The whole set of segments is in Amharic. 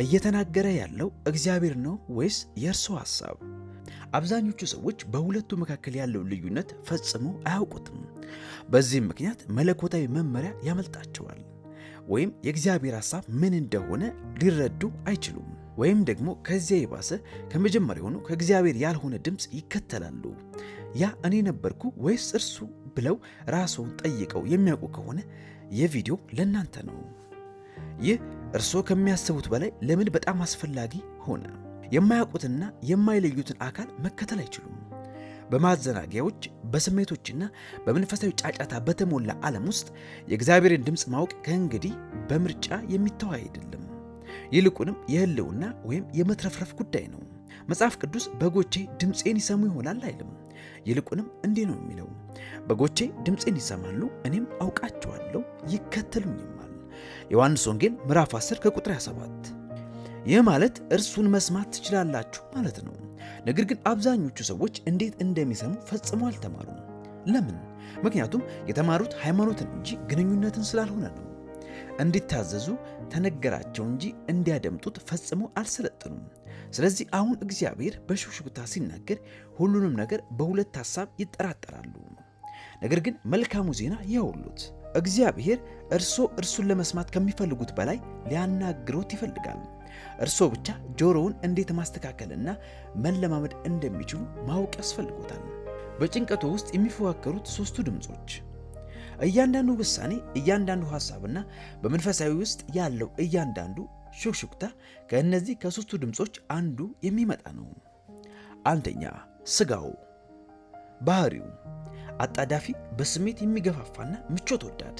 እየተናገረ ያለው እግዚአብሔር ነው ወይስ የእርሱ ሐሳብ? አብዛኞቹ ሰዎች በሁለቱ መካከል ያለውን ልዩነት ፈጽሞ አያውቁትም። በዚህም ምክንያት መለኮታዊ መመሪያ ያመልጣቸዋል፣ ወይም የእግዚአብሔር ሐሳብ ምን እንደሆነ ሊረዱ አይችሉም። ወይም ደግሞ ከዚያ የባሰ ከመጀመሪያውኑ ከእግዚአብሔር ያልሆነ ድምፅ ይከተላሉ። ያ እኔ ነበርኩ ወይስ እርሱ ብለው ራስዎን ጠይቀው የሚያውቁ ከሆነ የቪዲዮ ለእናንተ ነው። ይህ እርስዎ ከሚያስቡት በላይ ለምን በጣም አስፈላጊ ሆነ? የማያውቁትና የማይለዩትን አካል መከተል አይችሉም። በማዘናጊያዎች በስሜቶችና በመንፈሳዊ ጫጫታ በተሞላ ዓለም ውስጥ የእግዚአብሔርን ድምፅ ማወቅ ከእንግዲህ በምርጫ የሚተው አይደለም። ይልቁንም የህልውና ወይም የመትረፍረፍ ጉዳይ ነው። መጽሐፍ ቅዱስ በጎቼ ድምፄን ይሰሙ ይሆናል አይልም። ይልቁንም እንዲህ ነው የሚለው፣ በጎቼ ድምፄን ይሰማሉ፣ እኔም አውቃቸዋለሁ፣ ይከተሉኝማል። ዮሐንስ ወንጌል ምዕራፍ 10 ከቁጥር 27። ይህ ማለት እርሱን መስማት ትችላላችሁ ማለት ነው። ነገር ግን አብዛኞቹ ሰዎች እንዴት እንደሚሰሙ ፈጽሞ አልተማሩም። ለምን? ምክንያቱም የተማሩት ሃይማኖትን እንጂ ግንኙነትን ስላልሆነ ነው። እንዲታዘዙ ተነገራቸው እንጂ እንዲያደምጡት ፈጽሞ አልሰለጠኑም። ስለዚህ አሁን እግዚአብሔር በሹክሹክታ ሲናገር ሁሉንም ነገር በሁለት ሐሳብ ይጠራጠራሉ። ነገር ግን መልካሙ ዜና ይኸውልዎት፣ እግዚአብሔር እርሱን ለመስማት ከሚፈልጉት በላይ ሊያናግሮት ይፈልጋል። እርስዎ ብቻ ጆሮውን እንዴት ማስተካከልና መለማመድ እንደሚችሉ ማወቅ ያስፈልጎታል። በጭንቀቶ ውስጥ የሚፎካከሩት ሦስቱ ድምፆች፣ እያንዳንዱ ውሳኔ፣ እያንዳንዱ ሐሳብና በመንፈሳዊ ውስጥ ያለው እያንዳንዱ ሹክሹክታ ከእነዚህ ከሦስቱ ድምፆች አንዱ የሚመጣ ነው። አንደኛ፣ ስጋው ባህሪው አጣዳፊ፣ በስሜት የሚገፋፋና ምቾት ወዳድ።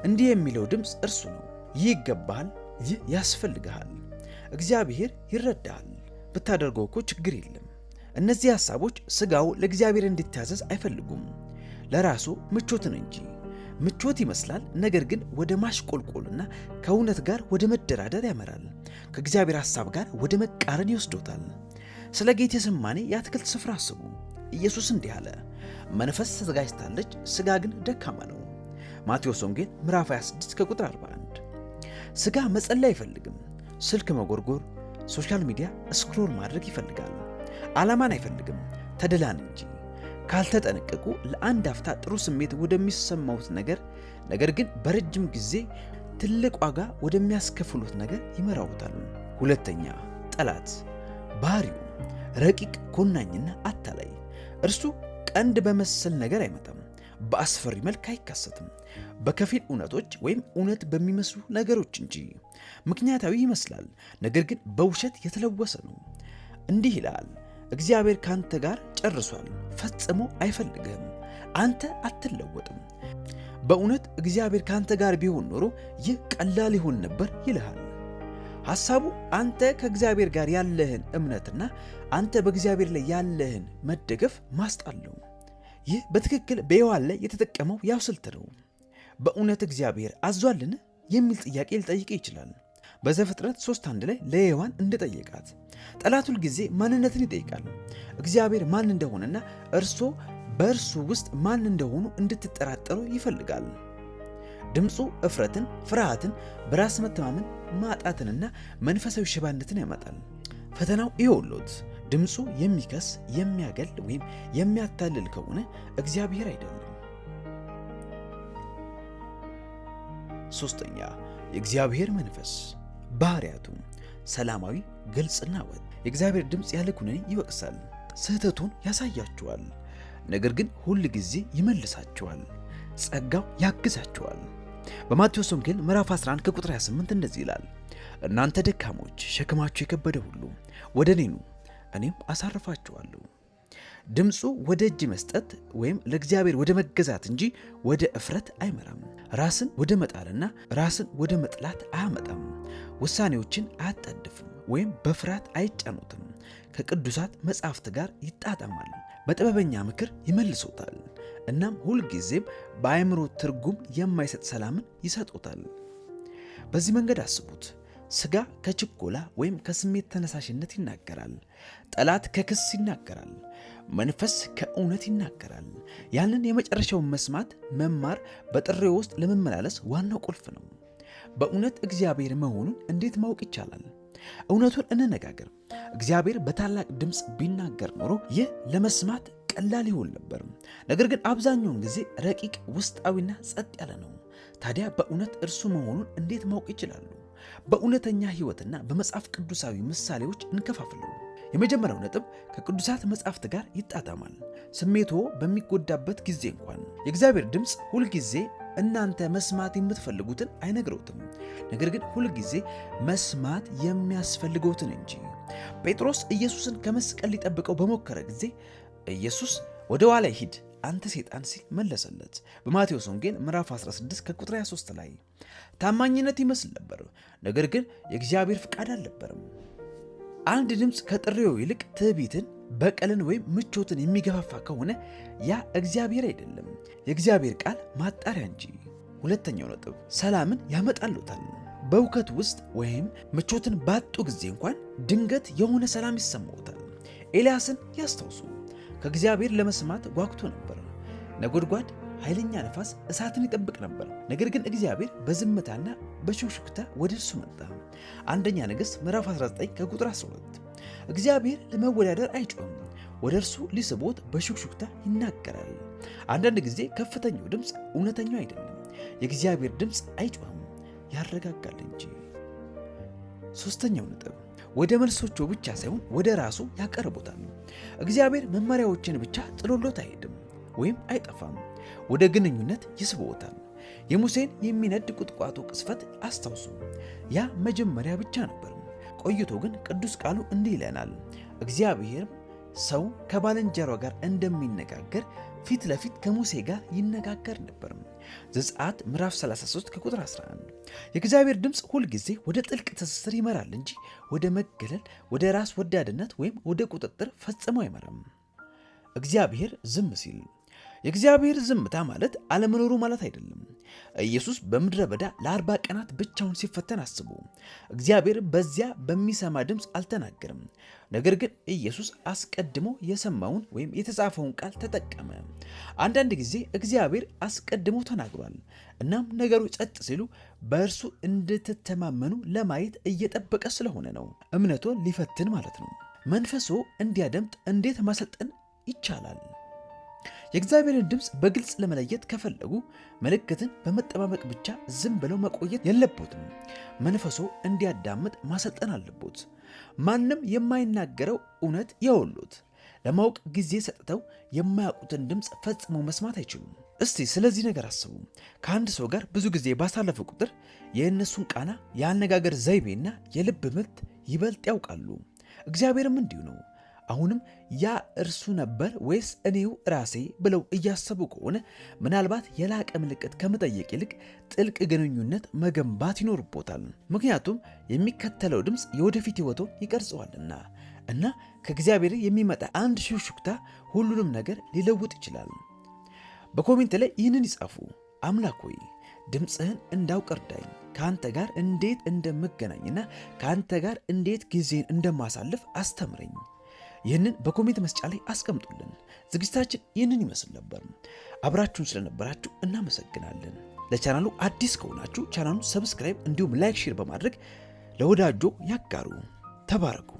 እንዲህ የሚለው ድምፅ እርሱ ነው። ይህ ይገባሃል፣ ይህ ያስፈልግሃል፣ እግዚአብሔር ይረዳሃል፣ ብታደርገው እኮ ችግር የለም። እነዚህ ሐሳቦች ስጋው ለእግዚአብሔር እንዲታዘዝ አይፈልጉም፣ ለራሱ ምቾትን እንጂ። ምቾት ይመስላል፣ ነገር ግን ወደ ማሽቆልቆልና ከእውነት ጋር ወደ መደራደር ያመራል። ከእግዚአብሔር ሐሳብ ጋር ወደ መቃረን ይወስዶታል። ስለ ጌቴሰማኒ የአትክልት ስፍራ አስቡ። ኢየሱስ እንዲህ አለ፣ መንፈስ ተዘጋጅታለች፣ ሥጋ ግን ደካማ ነው። ማቴዎስ ወንጌል ምዕራፍ 26 ከቁጥር 41። ሥጋ መጸለይ አይፈልግም። ስልክ መጎርጎር፣ ሶሻል ሚዲያ ስክሮል ማድረግ ይፈልጋል። ዓላማን አይፈልግም፣ ተድላን እንጂ። ካልተጠነቀቁ ለአንድ አፍታ ጥሩ ስሜት ወደሚሰማውት ነገር ግን በረጅም ጊዜ ትልቅ ዋጋ ወደሚያስከፍሉት ነገር ይመራውታል። ሁለተኛ፣ ጠላት ባህሪው ረቂቅ፣ ኮናኝና አታላይ። እርሱ ቀንድ በመሰል ነገር አይመጣም፣ በአስፈሪ መልክ አይከሰትም፣ በከፊል እውነቶች ወይም እውነት በሚመስሉ ነገሮች እንጂ። ምክንያታዊ ይመስላል፣ ነገር ግን በውሸት የተለወሰ ነው። እንዲህ ይላል፣ እግዚአብሔር ካንተ ጋር ጨርሷል፣ ፈጽሞ አይፈልግህም፣ አንተ አትለወጥም። በእውነት እግዚአብሔር ካንተ ጋር ቢሆን ኖሮ ይህ ቀላል ይሆን ነበር ይልሃል። ሐሳቡ አንተ ከእግዚአብሔር ጋር ያለህን እምነትና አንተ በእግዚአብሔር ላይ ያለህን መደገፍ ማስጣል ነው። ይህ በትክክል በሔዋን ላይ የተጠቀመው ያው ስልት ነው። በእውነት እግዚአብሔር አዟልን የሚል ጥያቄ ሊጠይቅ ይችላል። በዘፍጥረት 3:1 ላይ ለሔዋን እንደጠየቃት። ጠላት ሁል ጊዜ ማንነትን ይጠይቃል። እግዚአብሔር ማን እንደሆነና እርሶ በእርሱ ውስጥ ማን እንደሆኑ እንድትጠራጠሩ ይፈልጋል። ድምፁ እፍረትን፣ ፍርሃትን፣ በራስ መተማመን ማጣትንና መንፈሳዊ ሽባነትን ያመጣል። ፈተናው ይኸውልዎት፣ ድምፁ የሚከስ፣ የሚያገል ወይም የሚያታልል ከሆነ እግዚአብሔር አይደለም። ሶስተኛ፣ የእግዚአብሔር መንፈስ ባህሪያቱ ሰላማዊ፣ ግልጽና ወጥ። የእግዚአብሔር ድምፅ ያለ ኩነኔ ይወቅሳል፣ ስህተቱን ያሳያቸዋል፣ ነገር ግን ሁል ጊዜ ይመልሳቸዋል። ጸጋው ያግዛቸዋል። በማቴዎስ ወንጌል ምዕራፍ 11 ከቁጥር 28 እንደዚህ ይላል፣ እናንተ ደካሞች ሸክማችሁ የከበደ ሁሉ ወደ እኔ ኑ፣ እኔም አሳርፋችኋለሁ። ድምፁ ወደ እጅ መስጠት ወይም ለእግዚአብሔር ወደ መገዛት እንጂ ወደ እፍረት አይመራም። ራስን ወደ መጣልና ራስን ወደ መጥላት አያመጣም። ውሳኔዎችን አያጣድፍም ወይም በፍርሃት አይጫኑትም። ከቅዱሳት መጻሕፍት ጋር ይጣጣማል። በጥበበኛ ምክር ይመልሶታል። እናም ሁልጊዜም በአእምሮ ትርጉም የማይሰጥ ሰላምን ይሰጦታል። በዚህ መንገድ አስቡት። ሥጋ ከችኮላ ወይም ከስሜት ተነሳሽነት ይናገራል። ጠላት ከክስ ይናገራል። መንፈስ ከእውነት ይናገራል። ያንን የመጨረሻውን መስማት መማር በጥሬው ውስጥ ለመመላለስ ዋናው ቁልፍ ነው። በእውነት እግዚአብሔር መሆኑን እንዴት ማወቅ ይቻላል? እውነቱን እንነጋገር። እግዚአብሔር በታላቅ ድምፅ ቢናገር ኖሮ ይህ ለመስማት ቀላል ይሆን ነበር። ነገር ግን አብዛኛውን ጊዜ ረቂቅ፣ ውስጣዊና ጸጥ ያለ ነው። ታዲያ በእውነት እርሱ መሆኑን እንዴት ማወቅ ይችላሉ? በእውነተኛ ሕይወትና በመጽሐፍ ቅዱሳዊ ምሳሌዎች እንከፋፍለው። የመጀመሪያው ነጥብ ከቅዱሳት መጻሕፍት ጋር ይጣጣማል። ስሜቶ በሚጎዳበት ጊዜ እንኳን የእግዚአብሔር ድምፅ ሁልጊዜ እናንተ መስማት የምትፈልጉትን አይነግረውትም፣ ነገር ግን ሁልጊዜ መስማት የሚያስፈልገውትን እንጂ። ጴጥሮስ ኢየሱስን ከመስቀል ሊጠብቀው በሞከረ ጊዜ ኢየሱስ ወደ ኋላ ሂድ አንተ ሰይጣን ሲል መለሰለት። በማቴዎስ ወንጌል ምዕራፍ 16 ከቁጥር 23 ላይ ታማኝነት ይመስል ነበር፣ ነገር ግን የእግዚአብሔር ፍቃድ አልነበረም። አንድ ድምፅ ከጥሪው ይልቅ ትዕቢትን፣ በቀልን ወይም ምቾትን የሚገፋፋ ከሆነ ያ እግዚአብሔር አይደለም፣ የእግዚአብሔር ቃል ማጣሪያ እንጂ። ሁለተኛው ነጥብ ሰላምን ያመጣሉታል። በእውከት ውስጥ ወይም ምቾትን ባጡ ጊዜ እንኳን ድንገት የሆነ ሰላም ይሰማዎታል። ኤልያስን ያስታውሱ። ከእግዚአብሔር ለመስማት ጓጉቶ ነበር። ነጎድጓድ፣ ኃይለኛ ነፋስ፣ እሳትን ይጠብቅ ነበር። ነገር ግን እግዚአብሔር በዝምታና በሹክሹክታ ወደ እርሱ መጣ። አንደኛ ነገሥት ምዕራፍ 19 ከቁጥር 12። እግዚአብሔር ለመወዳደር አይጮህም፣ ወደ እርሱ ሊስቦት በሹክሹክታ ይናገራል። አንዳንድ ጊዜ ከፍተኛው ድምፅ እውነተኛው አይደለም። የእግዚአብሔር ድምፅ አይጮህም፣ ያረጋጋል እንጂ። ሶስተኛው ነጥብ ወደ መልሶቹ ብቻ ሳይሆን ወደ ራሱ ያቀርቡታል። እግዚአብሔር መመሪያዎችን ብቻ ጥሎሎት አይሄድም ወይም አይጠፋም፣ ወደ ግንኙነት ይስበዎታል። የሙሴን የሚነድ ቁጥቋጦ ቅስፈት አስታውሱ። ያ መጀመሪያ ብቻ ነበር። ቆይቶ ግን ቅዱስ ቃሉ እንዲህ ይለናል፣ እግዚአብሔር ሰው ከባልንጀራው ጋር እንደሚነጋገር ፊት ለፊት ከሙሴ ጋር ይነጋገር ነበር። ዘጸአት ምዕራፍ 33 ከቁጥር 11። የእግዚአብሔር ድምፅ ሁልጊዜ ወደ ጥልቅ ትስስር ይመራል እንጂ ወደ መገለል፣ ወደ ራስ ወዳድነት ወይም ወደ ቁጥጥር ፈጽሞ አይመራም። እግዚአብሔር ዝም ሲል የእግዚአብሔር ዝምታ ማለት አለመኖሩ ማለት አይደለም። ኢየሱስ በምድረ በዳ ለ40 ቀናት ብቻውን ሲፈተን አስቡ። እግዚአብሔር በዚያ በሚሰማ ድምፅ አልተናገርም። ነገር ግን ኢየሱስ አስቀድሞ የሰማውን ወይም የተጻፈውን ቃል ተጠቀመ። አንዳንድ ጊዜ እግዚአብሔር አስቀድሞ ተናግሯል። እናም ነገሩ ጸጥ ሲሉ በእርሱ እንድትተማመኑ ለማየት እየጠበቀ ስለሆነ ነው። እምነቶን ሊፈትን ማለት ነው። መንፈሶ እንዲያደምጥ እንዴት ማሰልጠን ይቻላል? የእግዚአብሔርን ድምፅ በግልጽ ለመለየት ከፈለጉ ምልክትን በመጠባበቅ ብቻ ዝም ብለው መቆየት የለቦትም። መንፈሶ እንዲያዳምጥ ማሰልጠን አለቦት። ማንም የማይናገረው እውነት ያወሉት ለማወቅ ጊዜ ሰጥተው የማያውቁትን ድምፅ ፈጽመው መስማት አይችሉም። እስቲ ስለዚህ ነገር አስቡ። ከአንድ ሰው ጋር ብዙ ጊዜ ባሳለፈ ቁጥር የእነሱን ቃና፣ የአነጋገር ዘይቤና የልብ ምት ይበልጥ ያውቃሉ። እግዚአብሔርም እንዲሁ ነው። አሁንም ያ እርሱ ነበር ወይስ እኔው ራሴ ብለው እያሰቡ ከሆነ ምናልባት የላቀ ምልክት ከመጠየቅ ይልቅ ጥልቅ ግንኙነት መገንባት ይኖርቦታል። ምክንያቱም የሚከተለው ድምፅ የወደፊት ሕይወቶን ይቀርጸዋልና እና ከእግዚአብሔር የሚመጣ አንድ ሹክሹክታ ሁሉንም ነገር ሊለውጥ ይችላል። በኮሜንት ላይ ይህንን ይጻፉ። አምላክ ሆይ ድምፅህን እንዳውቅ እርዳኝ። ከአንተ ጋር እንዴት እንደምገናኝና ከአንተ ጋር እንዴት ጊዜን እንደማሳልፍ አስተምረኝ። ይህንን በኮሜንት መስጫ ላይ አስቀምጡልን። ዝግጅታችን ይህንን ይመስል ነበር። አብራችሁን ስለነበራችሁ እናመሰግናለን። ለቻናሉ አዲስ ከሆናችሁ ቻናሉን ሰብስክራይብ እንዲሁም ላይክ፣ ሼር በማድረግ ለወዳጆ ያጋሩ። ተባረኩ።